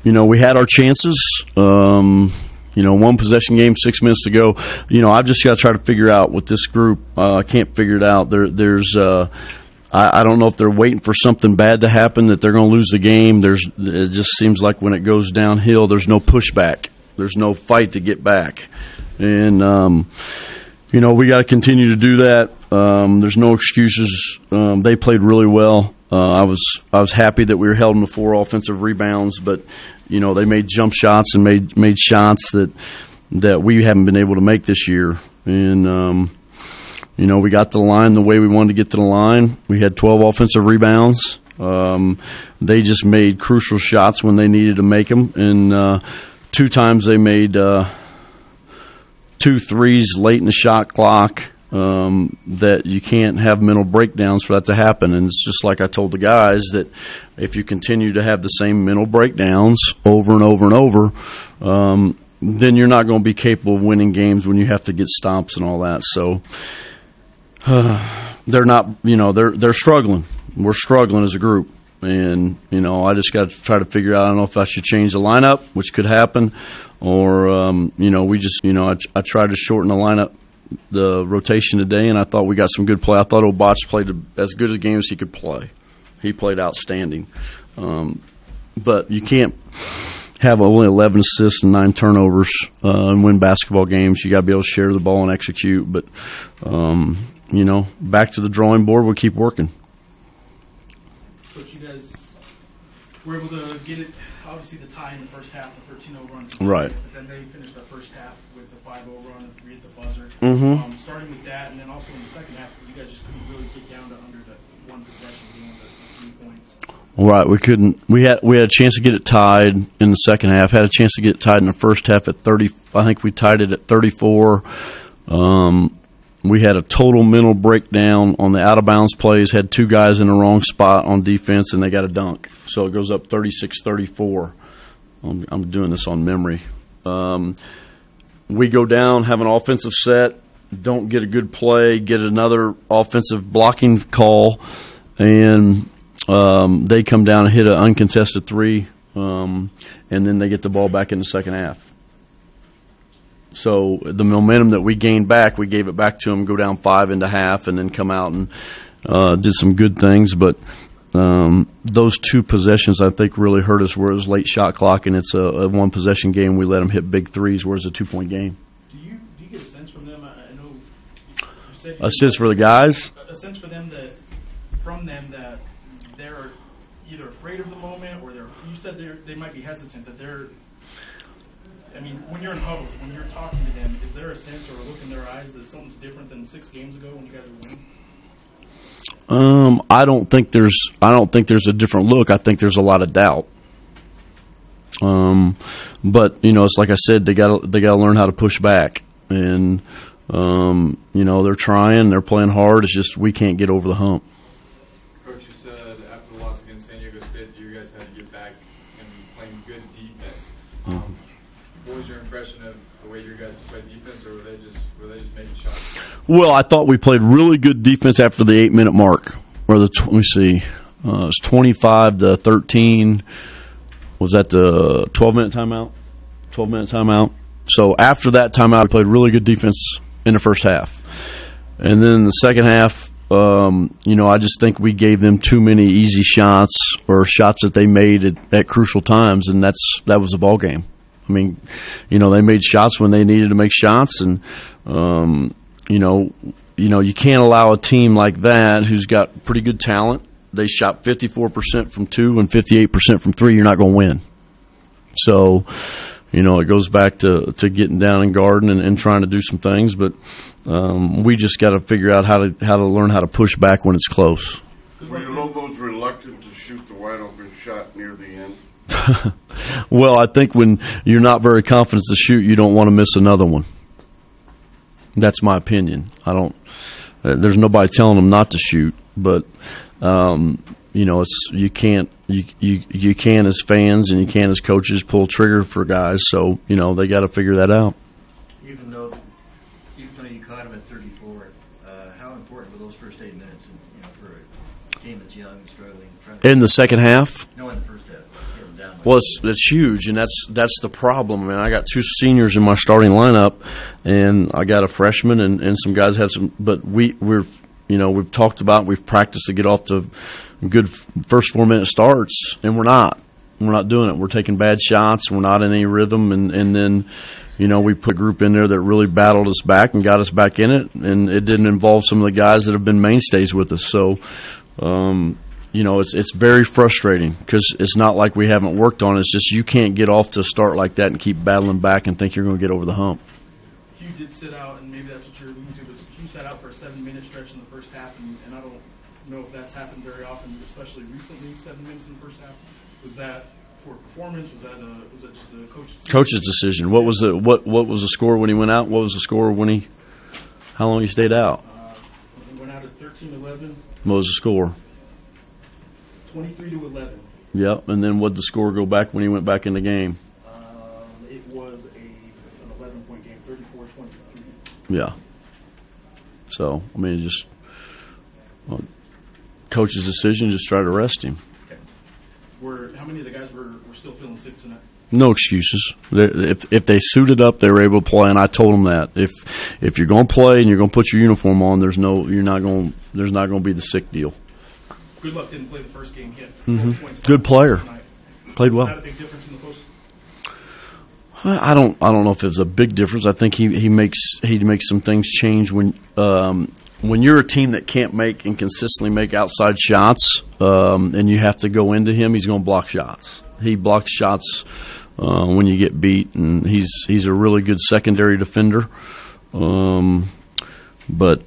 we had our chances. One possession game, 6 minutes to go. I've just got to try to figure out with this group. I can't figure it out. I don't know if they're waiting for something bad to happen, that they're going to lose the game. It just seems like when it goes downhill, there's no pushback. There's no fight to get back. And, we got to continue to do that. There's no excuses. They played really well. I was happy that we were held in the 4 offensive rebounds, but they made jump shots and made shots that we haven't been able to make this year. And we got to the line the way we wanted to get to the line. We had 12 offensive rebounds. They just made crucial shots when they needed to make them, and 2 times they made 2 threes late in the shot clock. That you can't have mental breakdowns for that to happen. And it's just like I told the guys, that if you continue to have the same mental breakdowns over and over and over, then you're not going to be capable of winning games when you have to get stomps and all that. So they're not, they're struggling. We're struggling as a group. And, I just got to try to figure out, I don't know if I should change the lineup, which could happen, or, we just, I tried to shorten the lineup, the rotation today, and I thought we got some good play. I thought Obach played as good a game as he could play. He played outstanding. But you can't have only 11 assists and 9 turnovers and win basketball games. You got to be able to share the ball and execute. But, back to the drawing board, we'll keep working. Coach, you guys were able to get it, obviously the tie in the first half, the 13-0 run. Right. But then they finished the first half with the 5-0 run and 3 at the buzzer. Mm-hmm. Starting with that, and then also in the second half, you guys just couldn't really get down to under the 1 possession game with the 3 points. Right, we couldn't. We had a chance to get it tied in the second half. Had a chance to get it tied in the first half at 30. I think we tied it at 34. We had a total mental breakdown on the out-of-bounds plays, had 2 guys in the wrong spot on defense, and they got a dunk. So it goes up 36-34. I'm doing this on memory. We go down, have an offensive set, don't get a good play, get another offensive blocking call, and they come down and hit an uncontested 3, and then they get the ball back in the second half. So the momentum that we gained back, we gave it back to them, go down 5 into half, and then come out and did some good things. But those 2 possessions, I think, really hurt us, where it was late shot clock, and it's a 1 possession game. We let them hit big threes, where it's a 2-point game. Do you get a sense from them? I know you said a sense for the guys? A sense for them that they're either afraid of the moment, or you said they might be hesitant, that they're. I mean, when you're in huddles, when you're talking to them, is there a sense or a look in their eyes that something's different than 6 games ago when you guys were winning? I don't think there's a different look. I think there's a lot of doubt. But it's like I said, they got to learn how to push back, and they're trying, they're playing hard. It's just we can't get over the hump. Coach, you said after the loss against San Diego State, you guys had to get back and playing good defense. What was your impression of the way your guys played defense, or were they just making shots? Well, I thought we played really good defense after the 8-minute mark. Or let me see, it was 25-13. Was that the 12-minute timeout? 12-minute timeout. So after that timeout, we played really good defense in the first half, and then the second half, I just think we gave them too many easy shots, or shots that they made at crucial times, and that was the ball game. I mean, they made shots when they needed to make shots, and you can't allow a team like that who's got pretty good talent. They shot 54% from 2 and 58% from 3. You're not going to win. So, it goes back to getting down and guarding and trying to do some things, but we just got to figure out how to learn how to push back when it's close. Were your Lobos reluctant to shoot the wide open shot near the end? Well, I think when you're not very confident to shoot, you don't want to miss another one. That's my opinion. There's nobody telling them not to shoot, but it's you can as fans and you can as coaches pull trigger for guys. So they got to figure that out. Even though you caught them at 34, how important were those first 8 minutes? For a team that's young and struggling. In the second half? No, in the first half. Down Well, it's huge, and that's the problem. I mean, I got 2 seniors in my starting lineup, and I got a freshman, and some guys had some. But we've talked about, we've practiced to get off to good first 4-minute starts, and we're not doing it. We're taking bad shots. We're not in any rhythm, and then we put a group in there that really battled us back and got us back in it, and it didn't involve some of the guys that have been mainstays with us. So. It's very frustrating because it's not like we haven't worked on it. It's just you can't get off to a start like that and keep battling back and think you're going to get over the hump. Hugh did sit out, and maybe that's what you're alluding to, but Hugh sat out for a 7-minute stretch in the first half, and I don't know if that's happened very often, especially recently, 7 minutes in the first half. Was that for performance? Was that just a coach's decision? What was the score when he went out? What was the score how long he stayed out? He went out at 13-11. What was the score? 23-11. Yep, and then what did the score go back when he went back in the game? It was an 11-point game, 34-23. Yeah. So, I mean, coach's decision, just try to rest him. Okay. How many of the guys were still feeling sick tonight? No excuses. If they suited up, they were able to play, and I told them that if you're going to play and you're going to put your uniform on, there's not going to be the sick deal. Good luck didn't play the first game yet. Good player. Played well. Was that a big difference in the post? I don't know if it's a big difference. I think he makes some things change when you're a team that can't make and consistently make outside shots, and you have to go into him. He's going to block shots. He blocks shots when you get beat, and he's a really good secondary defender. But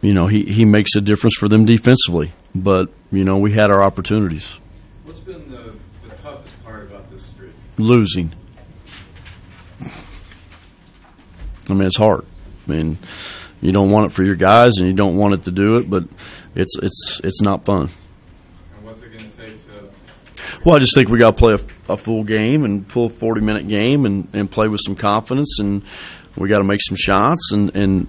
he makes a difference for them defensively. But we had our opportunities. What's been the toughest part about this streak? Losing. I mean, it's hard. I mean, you don't want it for your guys, and you don't want it to do it, but it's not fun. And what's it going to take to? Well, I just think we got to play a full game and pull a 40-minute game and play with some confidence, and we got to make some shots, and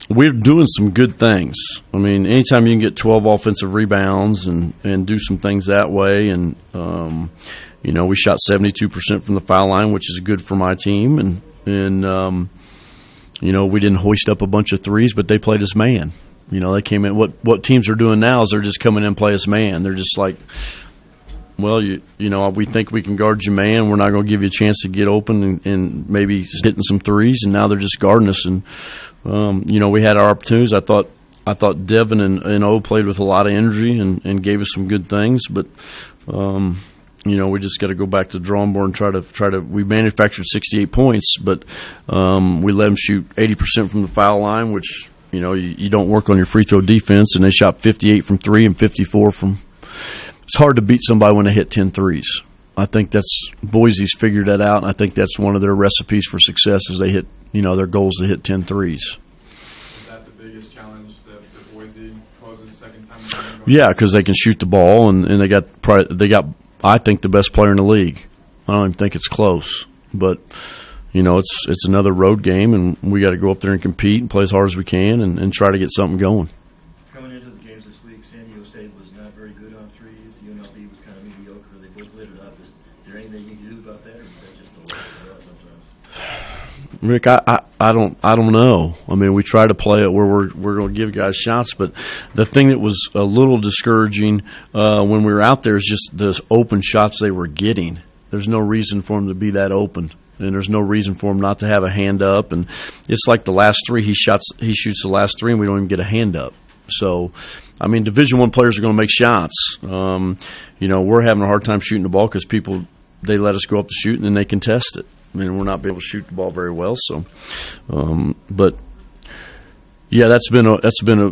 we're doing some good things. I mean, anytime you can get 12 offensive rebounds and do some things that way, and we shot 72% from the foul line, which is good for my team, and we didn't hoist up a bunch of threes, but they played us man. They came in. What teams are doing now is they're just coming in and play us man. They're just like, well, we think we can guard you man. We're not going to give you a chance to get open and maybe hitting some threes, and now they're just guarding us. And we had our opportunities. I thought Devin and O played with a lot of energy and gave us some good things, but we just got to go back to the drawing board and try to. We manufactured 68 points, but we let them shoot 80% from the foul line, which you don't work on your free throw defense, and they shot 58 from 3 and 54 from. It's hard to beat somebody when they hit 10 threes. I think Boise's figured that out, and I think that's one of their recipes for success is they hit, their goal is to hit 10 threes. Is that the biggest challenge that Boise poses second time? Yeah, because they can shoot the ball, and they got I think the best player in the league. I don't even think it's close, but it's another road game, and we got to go up there and compete and play as hard as we can and try to get something going. Coming into the games this week, San Diego State was not very good on threes. UNLV was kind of mediocre. They both lit it up. Is there anything you can do about that, or is that just the way it is sometimes? Rick, I don't know. I mean, we try to play it where we're going to give guys shots, but the thing that was a little discouraging when we were out there is just the open shots they were getting. There's no reason for them to be that open, and there's no reason for him not to have a hand up. And it's like the last three he shoots the last three, and we don't even get a hand up. So, I mean, Division I players are going to make shots. We're having a hard time shooting the ball because they let us go up to shoot, and then they contest it. I mean, we're not able to shoot the ball very well. So, but yeah, that's been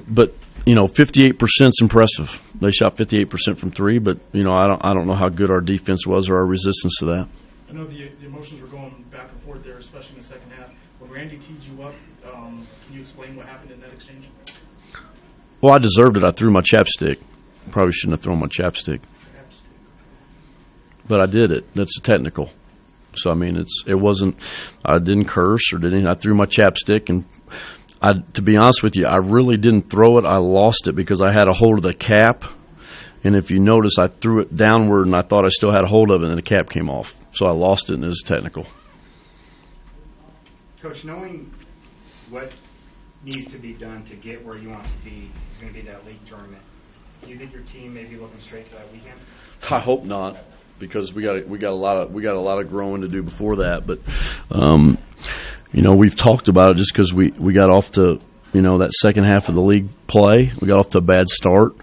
but 58% is impressive. They shot 58% from three, but I don't know how good our defense was or our resistance to that. I know the emotions were going back and forth there, especially in the second half. When Randy teed you up, can you explain what happened in that exchange? Well, I deserved it. I threw my chapstick. Probably shouldn't have thrown my chapstick, but I did it. That's a technical. So I mean, it wasn't. I didn't curse or did anything. I threw my chapstick, and to be honest with you, I really didn't throw it. I lost it because I had a hold of the cap, And if you notice, I threw it downward, and I thought I still had a hold of it, and the cap came off. So I lost it, and it was technical. Coach, knowing what needs to be done to get where you want to be is going to be that league tournament, do you think your team may be looking straight to that weekend? I hope not, because we got a lot of growing to do before that. But we've talked about it just because we got off to that second half of the league play. We got off to a bad start.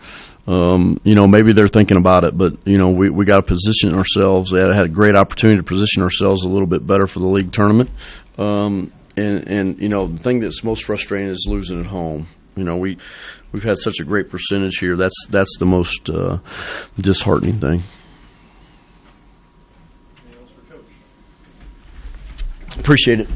Maybe they're thinking about it, but we got to position ourselves. We had a great opportunity to position ourselves a little bit better for the league tournament. And the thing that's most frustrating is losing at home. We've had such a great percentage here. That's the most disheartening thing. Anything else for Coach? Appreciate it.